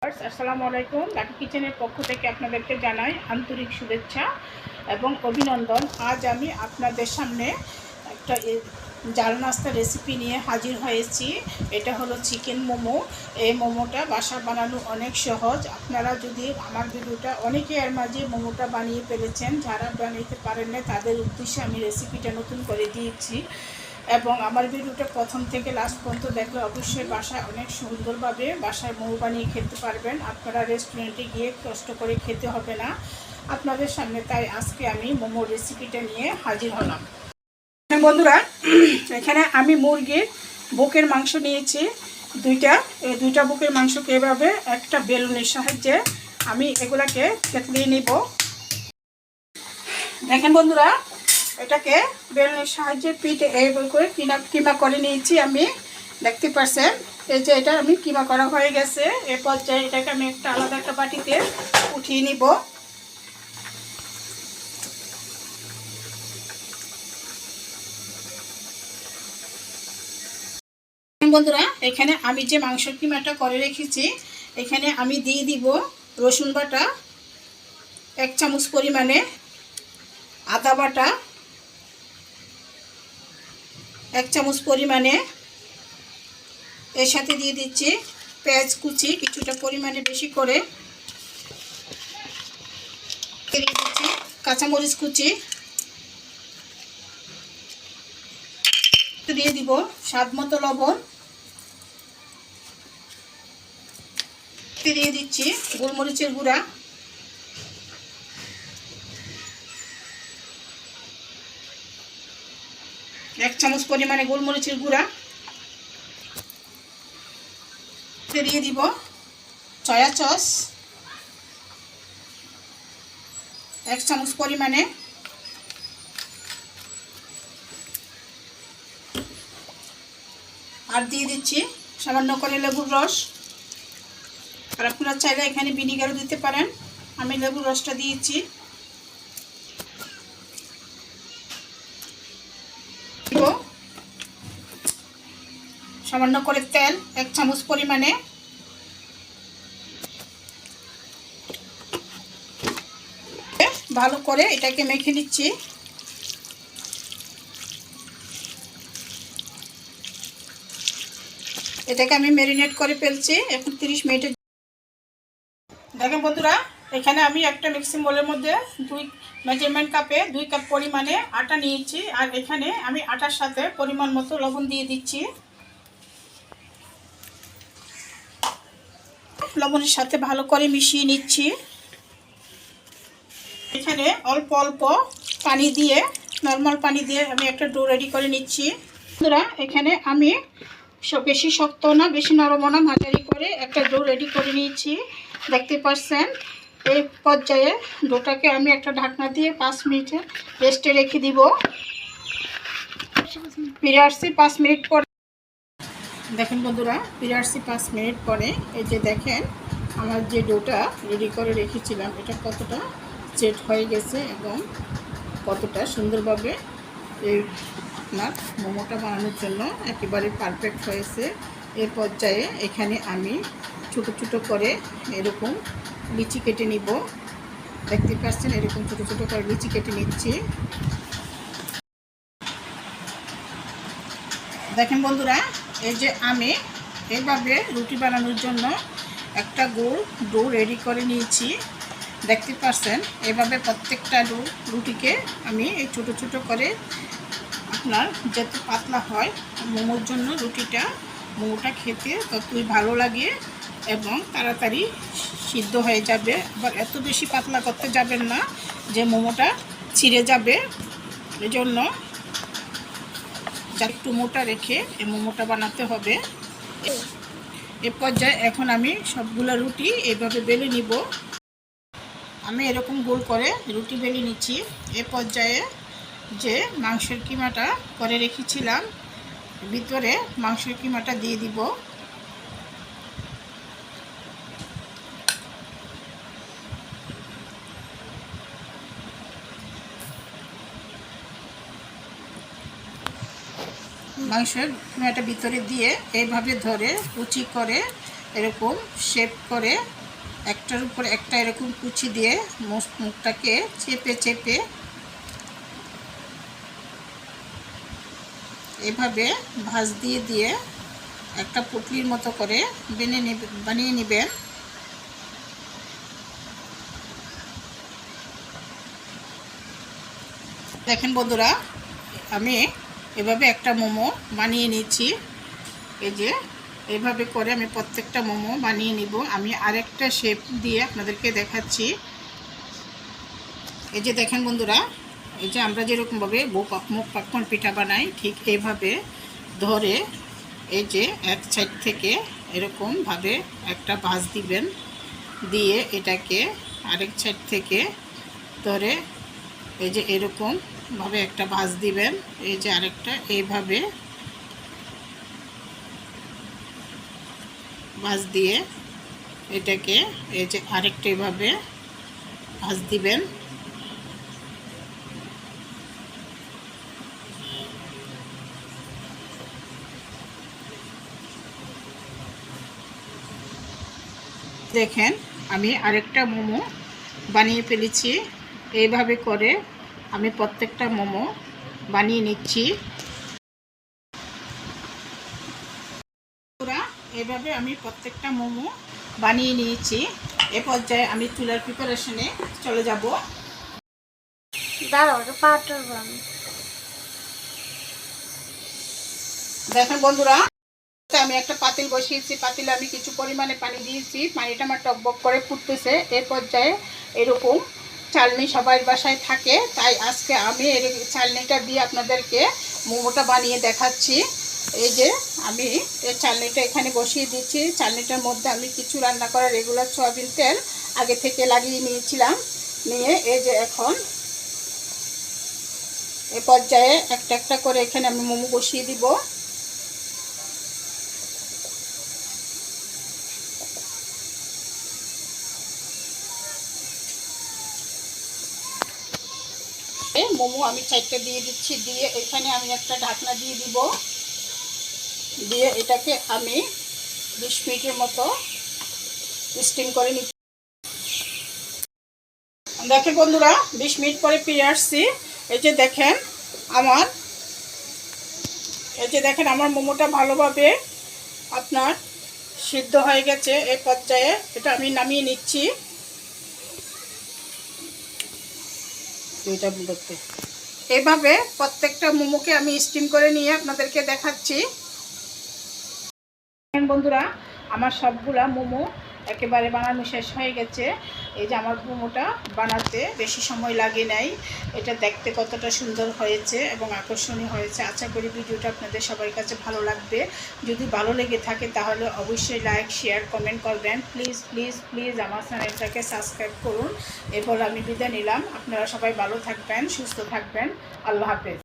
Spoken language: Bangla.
আসসালামু আলাইকুম। লাকি কিচেনের পক্ষ থেকে আপনাদেরকে জানাই আন্তরিক শুভেচ্ছা এবং অভিনন্দন। আজ আমি আপনাদের সামনে একটা জাল নাস্তা রেসিপি নিয়ে হাজির হয়েছি। এটা হলো চিকেন মোমো। এই মোমোটা বাসা বানানো অনেক সহজ। আপনারা যদি আমার ভিডিওটা অনেকে এর মাঝে মোমোটা বানিয়ে ফেলেছেন, যারা বানাইতে পারেন না তাদের উদ্দেশ্যে আমি রেসিপিটা নতুন করে দিয়েছি। এবং আমার ভিডিওটা প্রথম থেকে লাস্ট পর্যন্ত দেখলে অবশ্যই বাসায় অনেক সুন্দরভাবে বাসায় মোমো বানিয়ে খেতে পারবেন। আপনারা রেস্টুরেন্টে গিয়ে কষ্ট করে খেতে হবে না আপনাদের সামনে। তাই আজকে আমি মোমোর রেসিপিটা নিয়ে হাজির হলাম। বন্ধুরা, এখানে আমি মুরগির বুকের মাংস নিয়েছি দুইটা বুকের মাংসকে এভাবে একটা বেলুনের সাহায্যে আমি এগুলাকে থেতলিয়ে নিব। দেখেন বন্ধুরা, এটাকে বেলুনের সাহায্যে পিঠে এইভাবে করে কিমা করে নিয়েছি আমি। দেখতে পাচ্ছেন এই যে এটা আমি কিমা করা হয়ে গেছে। এই পর্যায়ে এটাকে আমি একটা আলাদা একটা বাটিতে উঠিয়ে নিব। বন্ধুরা, এখানে আমি যে মাংসের কিমাটা করে রেখেছি, এখানে আমি দিয়ে দিব রসুন বাটা 1 চামচ পরিমাণে, আদা বাটা 1 চামচ পরিমাণে, এর সাথে দিয়ে দিচ্ছি পেঁয়াজ কুচি কিছুটা পরিমাণে বেশি করে, দিয়ে দিচ্ছি কাঁচামরিচ কুচি, দিয়ে দিব স্বাদ মতো লবণ, দিয়ে দিচ্ছি গোলমরিচের গুঁড়া, এক চামচ পরিমাণে গোলমরিচের গুঁড়া, দিয়ে দিব সয়া সস 1 চামচ পরিমাণে, আর দিয়ে দিচ্ছি সামান্য করে লেবুর রস। আর আপনারা চাইলে এখানে ভিনিগারও দিতে পারেন, আমি লেবুর রসটা দিয়েছি। সামান্য করে তেল 1 চামচ পরিমাণে, ভালো করে এটাকে মেখে নিচ্ছি। এটাকে আমি ম্যারিনেট করে ফেলছি এখন 30 মিনিটের। দেখেন বন্ধুরা, এখানে আমি একটা মিক্সিং বোলের মধ্যে মেজারমেন্ট কাপে 2 কাপ পরিমাণে আটা নিয়েছি। আর এখানে আমি আটার সাথে পরিমাণ মতো লবণ দিয়ে দিচ্ছি। লবণের সাথে ভালো করে মিশিয়ে নিচ্ছি। এখানে অল্প অল্প পানি দিয়ে, নর্মাল পানি দিয়ে আমি একটা ডো রেডি করে নিচ্ছি। বন্ধুরা, এখানে আমি বেশি শক্ত না বেশি নরম না, মাঝারি করে একটা ডো রেডি করে নিয়েছি। দেখতে পাচ্ছেন এই পর্যায়ে ডোটাকে আমি একটা ঢাকনা দিয়ে 5 মিনিট রেস্টে রেখে দিব। ফিরে আসছি 5 মিনিট পরে। দেখেন বন্ধুরা, ফিরে আসছি 5 মিনিট পরে। এই যে দেখেন আমার যে ডোটা রেডি করে রেখেছিলাম এটা কতটা সেট হয়ে গেছে এবং কতটা সুন্দরভাবে এই আপনার মোমোটা বানানোর জন্য একেবারে পারফেক্ট হয়েছে। এই পর্যায়ে এখানে আমি ছোট ছোট করে এরকম লিচি কেটে নিব। দেখতে পাচ্ছেন এরকম ছোট ছোট করে লিচি কেটে নিচ্ছি। দেখেন বন্ধুরা, এই যে আমি এইভাবে রুটি বানানোর জন্য একটা গোল ডো রেডি করে নিয়েছি। দেখতে পাচ্ছেন এভাবে প্রত্যেকটা রুটিকে আমি এই ছোট ছোট করে, আপনার যত পাতলা হয় মোমোর জন্য মোমোটা খেতে ততই ভালো লাগে এবং তাড়াতাড়ি সিদ্ধ হয়ে যাবে। আবার এত বেশি পাতলা করতে যাবেন না যে মোমোটা ছিঁড়ে যাবে। এজন্য একটু মোটা রেখে এই মোমোটা বানাতে হবে। এ পর্যায়ে এখন আমি সবগুলো রুটি এইভাবে বেলে নিব। আমি এরকম গোল করে রুটি বেলে নিচ্ছি। এ পর্যায়ে যে মাংসের কিমাটা করে রেখেছিলাম ভিতরে মাংসের কিমাটা দিয়ে দিব। মাংসের কিমাটা ভিতরে দিয়ে এইভাবে ধরে কুচি করে এরকম শেপ করে একটার উপর একটা এরকম কুচি দিয়ে মুখটাকে চেপে চেপে এভাবে ভাঁজ দিয়ে দিয়ে একটা পুটলির মতো করে বানিয়ে নেবেন। দেখেন বন্ধুরা, আমি এভাবে একটা মোমো বানিয়ে নিচ্ছি। এই যে এইভাবে করে আমি প্রত্যেকটা মোমো বানিয়ে নিব। আমি আরেকটা শেপ দিয়ে আপনাদেরকে দেখাচ্ছি। এই যে দেখেন বন্ধুরা, এই যে আমরা যেরকমভাবে মুখ পাক্কন পিঠা বানাই ঠিক এইভাবে ধরে এই যে এক সাইড থেকে এরকমভাবে একটা ভাঁজ দিবেন, দিয়ে এটাকে আরেক সাইড থেকে ধরে এই যে এরকমভাবে একটা ভাঁজ দিবেন। এই যে আরেকটা এইভাবে ভাঁজ দিয়ে এটাকে এই যে আরেকটা এইভাবে ভাঁজ দিবেন। দেখেন আমি আরেকটা মোমো বানিয়ে ফেলেছি। এইভাবে করে আমি প্রত্যেকটা মোমো বানিয়ে নিচ্ছি। পুরা এভাবে আমি প্রত্যেকটা মোমো বানিয়ে নিয়েছি। এ পর্যায়ে আমি চুলার প্রিপারেশনে চলে যাব। দেখেন বন্ধুরা, আমি একটা পাতিল বসিয়েছি। পাতিলে আমি কিছু পরিমাণে পানি দিয়েছি। পানিটা আমার টকবক করে ফুটতেছে। এই পর্যায়ে এরকম চালনি সবার বাসায় থাকে, তাই আজকে আমি এই চালনিটা দিয়ে আপনাদেরকে মোমোটা বানিয়ে দেখাচ্ছি। এই যে আমি এই চালনিটা এখানে বসিয়ে দিচ্ছি। চালনিটার মধ্যে আমি কিছু রান্না করা রেগুলার সয়াবিন তেল আগে থেকে লাগিয়ে নিয়েছিলাম। নিয়ে এই যে এখন এ পর্যায়ে একটা একটা করে এখানে আমি মোমো বসিয়ে দিব। মোমো আমি 4টা দিয়ে দিচ্ছি। দিয়ে এখানে আমি একটা ঢাকনা দিয়ে দিব। দিয়ে এটাকে আমি 20 মিনিটের মতো স্টিম করে নিচ্ছি। দেখেন বন্ধুরা, 20 মিনিট পরে ফিরে আসছি। এই যে দেখেন আমার মোমোটা ভালোভাবে আপনার সিদ্ধ হয়ে গেছে। এই পর্যায়ে এটা আমি নামিয়ে নিচ্ছি। এইভাবে প্রত্যেকটা মোমোকে আমি স্টিম করে নিয়ে আপনাদেরকে দেখাচ্ছি। বন্ধুরা, আমার সবগুলা মোমো একেবারে বানানো শেষ হয়ে গেছে। এই যে আমার মোমোটা বানাতে বেশি সময় লাগে নাই। এটা দেখতে কতটা সুন্দর হয়েছে এবং আকর্ষণীয় হয়েছে। আশা করি ভিডিওটা আপনাদের সবার কাছে ভালো লাগবে। যদি ভালো লেগে থাকে তাহলে অবশ্যই লাইক, শেয়ার, কমেন্ট করবেন। প্লিজ প্লিজ প্লিজ আমার চ্যানেলটাকে সাবস্ক্রাইব করুন। এরপর আমি বিদায় নিলাম। আপনারা সবাই ভালো থাকবেন, সুস্থ থাকবেন। আল্লাহ হাফেজ।